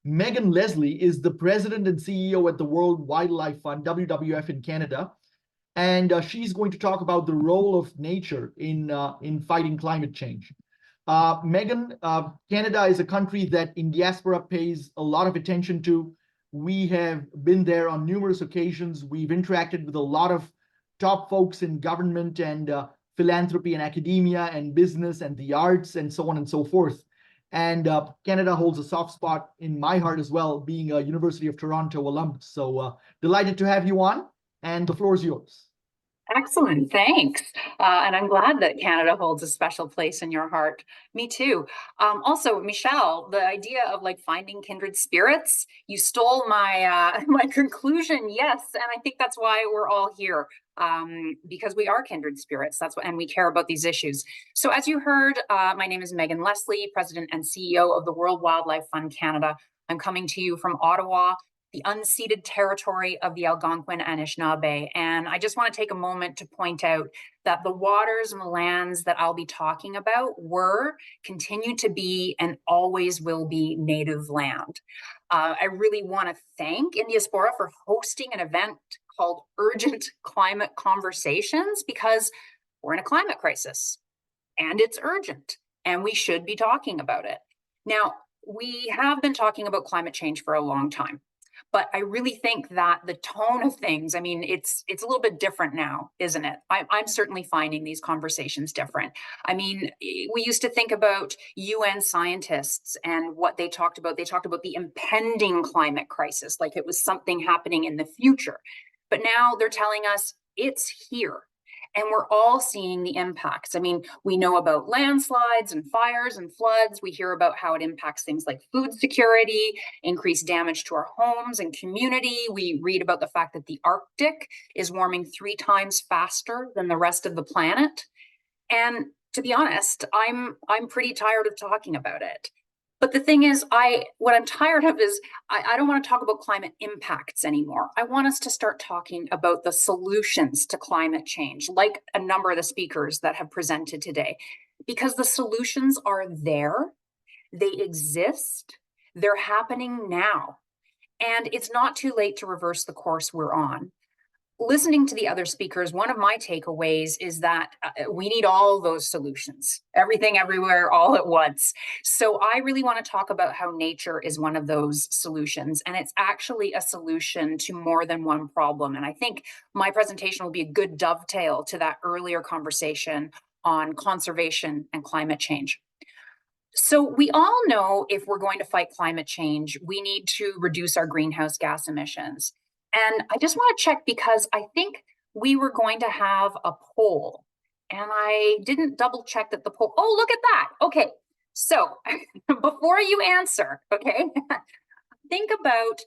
Megan Leslie is the president and CEO at the World Wildlife Fund, WWF in Canada. And she's going to talk about the role of nature in fighting climate change. Megan, Canada is a country that in diaspora pays a lot of attention to. We have been there on numerous occasions. We've interacted with a lot of top folks in government and philanthropy and academia and business and the arts and so on and so forth. And Canada holds a soft spot in my heart as well, being a University of Toronto alumnus. So delighted to have you on, and the floor is yours. Excellent, thanks. And I'm glad that Canada holds a special place in your heart. Me too. Also, Michelle, the idea of like finding kindred spirits, you stole my my conclusion. Yes, and I think that's why we're all here, because we are kindred spirits. That's what, and we care about these issues. So, as you heard, my name is Megan Leslie, President and CEO of the World Wildlife Fund Canada. I'm coming to you from Ottawa, the unceded territory of the Algonquin and Anishinaabe. And I just want to take a moment to point out that the waters and the lands that I'll be talking about continue to be, and always will be Native land. I really want to thank Indiaspora for hosting an event called Urgent Climate Conversations, because we're in a climate crisis and it's urgent and we should be talking about it. Now, we have been talking about climate change for a long time. But I really think that the tone of things, I mean, it's a little bit different now, isn't it? I'm certainly finding these conversations different. I mean, we used to think about UN scientists and what they talked about. They talked about the impending climate crisis, like it was something happening in the future. But now they're telling us it's here. And we're all seeing the impacts. I mean, we know about landslides and fires and floods. We hear about how it impacts things like food security, increased damage to our homes and community. We read about the fact that the Arctic is warming 3 times faster than the rest of the planet. And to be honest, I'm pretty tired of talking about it. But the thing is, what I'm tired of is I don't want to talk about climate impacts anymore. I want us to start talking about the solutions to climate change, like a number of the speakers that have presented today, because the solutions are there, they exist, they're happening now, and it's not too late to reverse the course we're on. Listening to the other speakers, one of my takeaways is that we need all those solutions, everything, everywhere, all at once. So I really want to talk about how nature is one of those solutions, and it's actually a solution to more than one problem. And I think my presentation will be a good dovetail to that earlier conversation on conservation and climate change. So we all know if we're going to fight climate change, we need to reduce our greenhouse gas emissions. And I just want to check, because I think we were going to have a poll and I didn't double check that the poll. Oh, look at that. Okay. So before you answer, okay, think about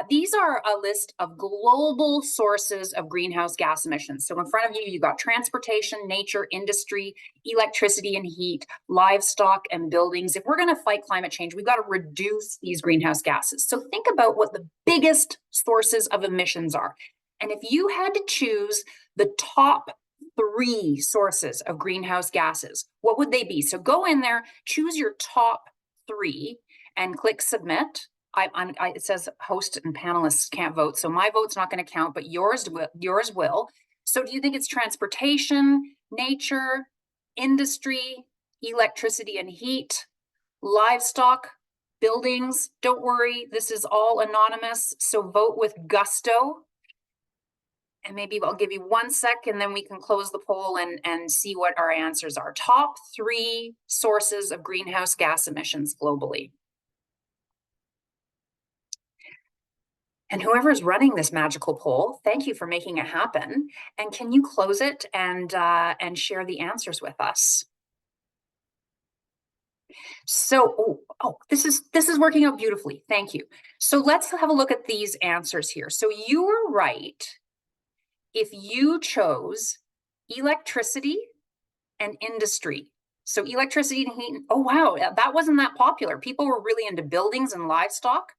these are a list of global sources of greenhouse gas emissions. So in front of you, you've got transportation, nature, industry, electricity and heat, livestock, and buildings. If we're going to fight climate change, we've got to reduce these greenhouse gases. So think about what the biggest sources of emissions are. And if you had to choose the top 3 sources of greenhouse gases, what would they be? So go in there, choose your top 3 and click submit. It says host and panelists can't vote, so my vote's not going to count, but yours will. So do you think it's transportation, nature, industry, electricity and heat, livestock, buildings? Don't worry, this is all anonymous, so vote with gusto. And maybe I'll give you 1 sec and then we can close the poll and see what our answers are. Top 3 sources of greenhouse gas emissions globally. And whoever's running this magical poll, thank you for making it happen. And can you close it and share the answers with us? So, this is working out beautifully. Thank you. So let's have a look at these answers here. So you were right if you chose electricity and industry. So electricity and heat. Oh wow, that wasn't that popular. People were really into buildings and livestock.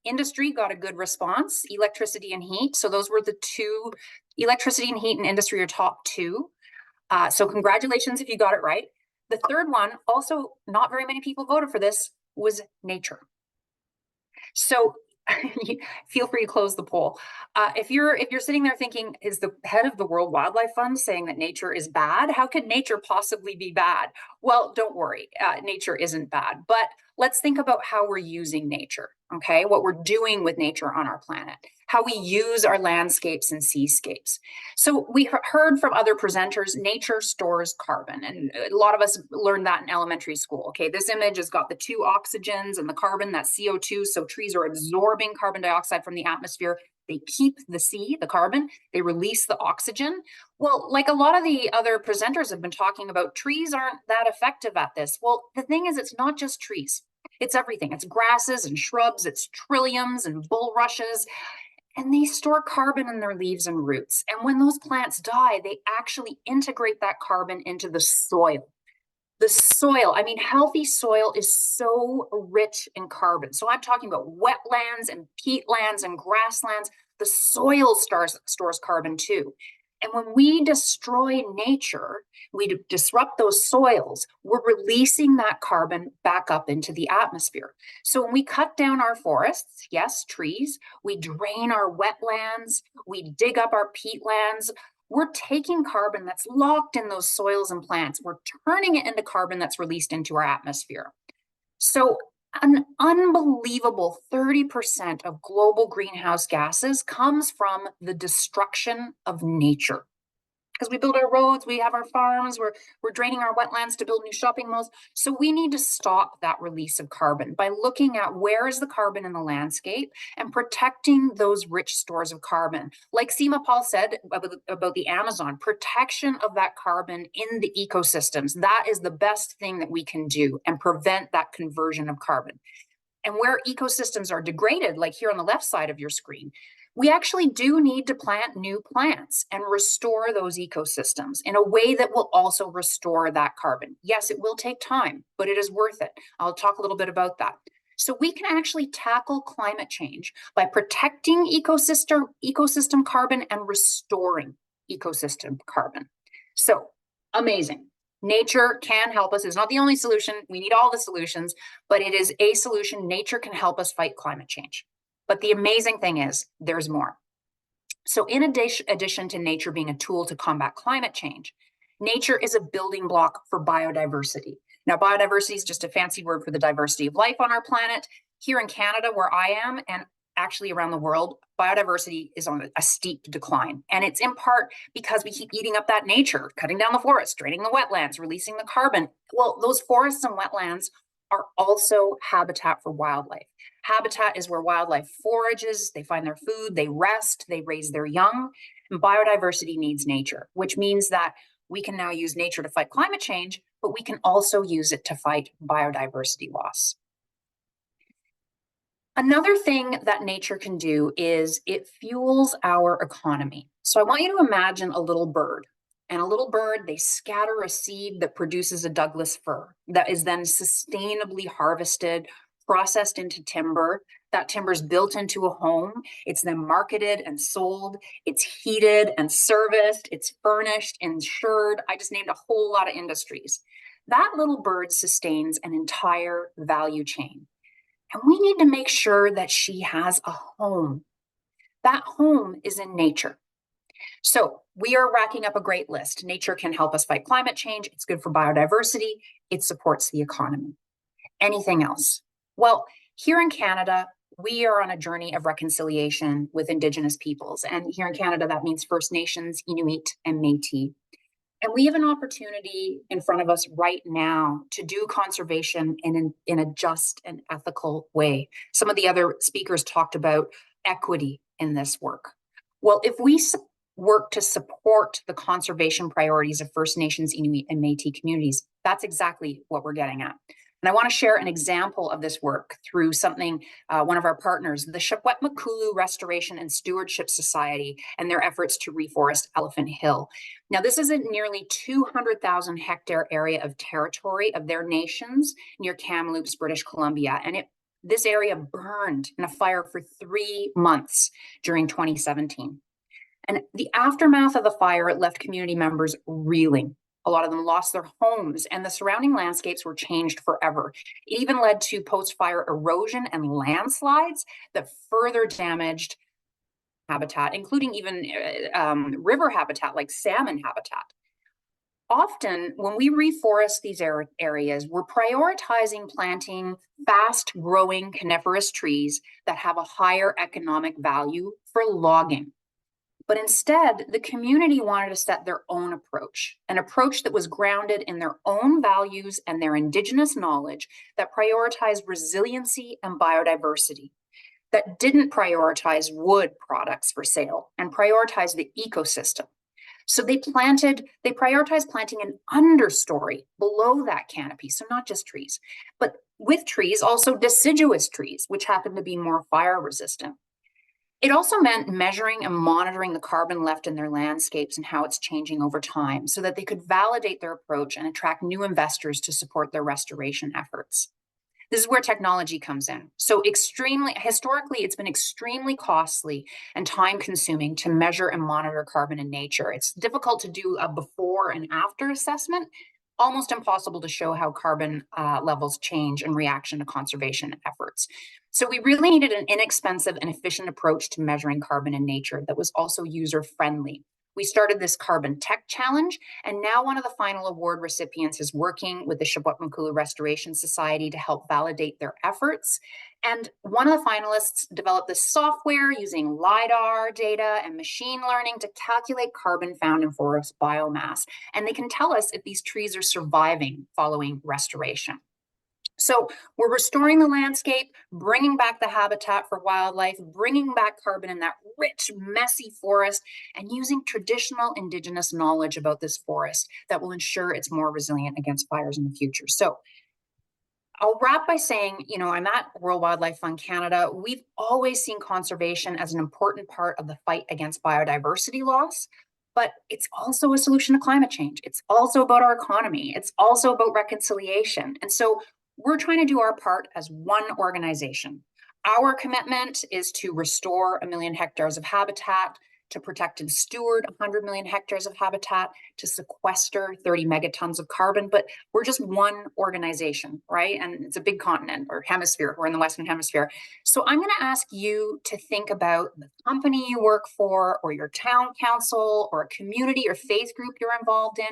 Industry got a good response, electricity and heat. So those were the 2, electricity and heat and industry are top 2. So congratulations if you got it right. The third one, also not very many people voted for this, was nature. So feel free to close the poll. If you're sitting there thinking, is the head of the World Wildlife Fund saying that nature is bad? How could nature possibly be bad? Well, don't worry, nature isn't bad, but let's think about how we're using nature, okay? What we're doing with nature on our planet, how we use our landscapes and seascapes. So we heard from other presenters, nature stores carbon, and a lot of us learned that in elementary school. Okay, this image has got the two oxygens and the carbon, that's CO2, so trees are absorbing carbon dioxide from the atmosphere. They keep the carbon, they release the oxygen. Well, like a lot of the other presenters have been talking about, trees aren't that effective at this. Well, the thing is, it's not just trees. It's everything. It's grasses and shrubs, it's trilliums and bulrushes, and they store carbon in their leaves and roots. And when those plants die, they actually integrate that carbon into the soil. The soil, I mean, healthy soil is so rich in carbon. So I'm talking about wetlands and peatlands and grasslands. The soil stores carbon too. And when we destroy nature, we disrupt those soils, we're releasing that carbon back up into the atmosphere. So when we cut down our forests, yes, trees, we drain our wetlands, we dig up our peatlands, we're taking carbon that's locked in those soils and plants, we're turning it into carbon that's released into our atmosphere. So an unbelievable 30% of global greenhouse gases comes from the destruction of nature. Because we build our roads, we have our farms, we're draining our wetlands to build new shopping malls. So we need to stop that release of carbon by looking at where is the carbon in the landscape and protecting those rich stores of carbon. Like Seema Paul said about the Amazon, protection of that carbon in the ecosystems. That is the best thing that we can do and prevent that conversion of carbon. And where ecosystems are degraded, like here on the left side of your screen, we actually do need to plant new plants and restore those ecosystems in a way that will also restore that carbon. Yes, it will take time, but it is worth it. I'll talk a little bit about that. So we can actually tackle climate change by protecting ecosystem carbon and restoring ecosystem carbon. So amazing. Nature can help us. It's not the only solution. We need all the solutions, but it is a solution. Nature can help us fight climate change. But the amazing thing is there's more. So in addition to nature being a tool to combat climate change, nature is a building block for biodiversity. Now, biodiversity is just a fancy word for the diversity of life on our planet. Here in Canada, where I am, and actually around the world, biodiversity is on a steep decline. And it's in part because we keep eating up that nature, cutting down the forests, draining the wetlands, releasing the carbon. Well, those forests and wetlands are also habitat for wildlife. Habitat is where wildlife forages, they find their food, they rest, they raise their young. And biodiversity needs nature, which means that we can now use nature to fight climate change, but we can also use it to fight biodiversity loss. Another thing that nature can do is it fuels our economy. So I want you to imagine a little bird. And a little bird, they scatter a seed that produces a Douglas fir that is then sustainably harvested, processed into timber. That timber is built into a home. It's then marketed and sold. It's heated and serviced. It's furnished, insured. I just named a whole lot of industries. That little bird sustains an entire value chain. And we need to make sure that she has a home. That home is in nature. So we are racking up a great list. Nature can help us fight climate change. It's good for biodiversity. It supports the economy. Anything else? Well, here in Canada, we are on a journey of reconciliation with Indigenous peoples. And here in Canada, that means First Nations, Inuit, and Métis. And we have an opportunity in front of us right now to do conservation in a just and ethical way. Some of the other speakers talked about equity in this work. Well, if we work to support the conservation priorities of First Nations, Inuit, and Métis communities, that's exactly what we're getting at. And I want to share an example of this work through something, one of our partners, the Secwepemcúlecw Restoration and Stewardship Society, and their efforts to reforest Elephant Hill. Now, this is a nearly 200,000 hectare area of territory of their nations near Kamloops, British Columbia. And this area burned in a fire for 3 months during 2017. And the aftermath of the fire left community members reeling. A lot of them lost their homes, and the surrounding landscapes were changed forever. It even led to post-fire erosion and landslides that further damaged habitat, including even river habitat like salmon habitat. Often, when we reforest these areas, we're prioritizing planting fast-growing coniferous trees that have a higher economic value for logging. But instead, the community wanted to set their own approach, an approach that was grounded in their own values and their indigenous knowledge that prioritized resiliency and biodiversity, that didn't prioritize wood products for sale and prioritized the ecosystem. So they prioritized planting an understory below that canopy. So not just trees, but with trees, also deciduous trees, which happen to be more fire resistant. It also meant measuring and monitoring the carbon left in their landscapes and how it's changing over time so that they could validate their approach and attract new investors to support their restoration efforts. This is where technology comes in. So historically, it's been extremely costly and time consuming to measure and monitor carbon in nature. It's difficult to do a before and after assessment, almost impossible to show how carbon levels change in reaction to conservation efforts. So we really needed an inexpensive and efficient approach to measuring carbon in nature that was also user-friendly. We started this Carbon Tech Challenge, and now one of the final award recipients is working with the Secwepemcúlecw Restoration Society to help validate their efforts. And one of the finalists developed this software using LiDAR data and machine learning to calculate carbon found in forest biomass. And they can tell us if these trees are surviving following restoration. So we're restoring the landscape, bringing back the habitat for wildlife, bringing back carbon in that rich, messy forest, and using traditional Indigenous knowledge about this forest that will ensure it's more resilient against fires in the future. So I'll wrap by saying, I'm at World Wildlife Fund Canada. We've always seen conservation as an important part of the fight against biodiversity loss, but it's also a solution to climate change. It's also about our economy. It's also about reconciliation. And so we're trying to do our part as one organization. Our commitment is to restore 1 million hectares of habitat, to protect and steward 100 million hectares of habitat, to sequester 30 megatons of carbon, but we're just one organization, right? And it's a big continent or hemisphere. We're in the Western Hemisphere. So I'm going to ask you to think about the company you work for, or your town council, or a community or faith group you're involved in.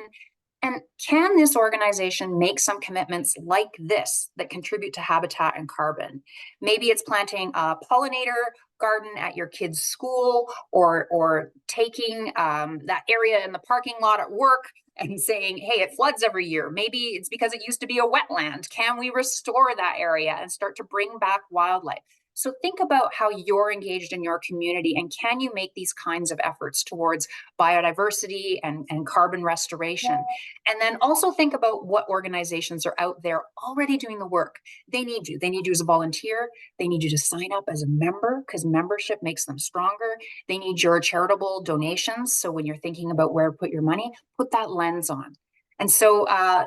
And can this organization make some commitments like this that contribute to habitat and carbon? Maybe it's planting a pollinator garden at your kid's school, or taking that area in the parking lot at work and saying, hey, it floods every year. Maybe it's because it used to be a wetland. Can we restore that area and start to bring back wildlife? So think about how you're engaged in your community, and can you make these kinds of efforts towards biodiversity and carbon restoration? And then also think about what organizations are out there already doing the work. They need you. They need you as a volunteer. They need you to sign up as a member, because membership makes them stronger. They need your charitable donations. So when you're thinking about where to put your money, put that lens on. And so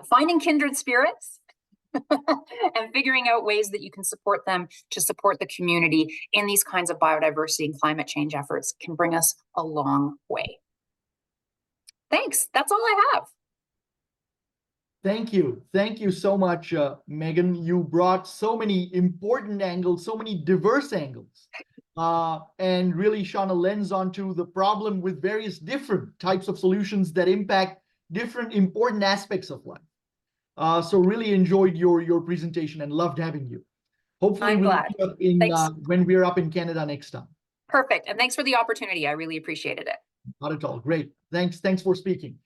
finding kindred spirits and figuring out ways that you can support them to support the community in these kinds of biodiversity and climate change efforts can bring us a long way. Thanks. That's all I have. Thank you. Thank you so much, Megan. You brought so many important angles, so many diverse angles, and really shone a lens onto the problem with various different types of solutions that impact different important aspects of life. So really enjoyed your presentation and loved having you. Hopefully I'm glad. Meet up in, when we're up in Canada next time. Perfect. And thanks for the opportunity. I really appreciated it. Not at all. Great. Thanks for speaking.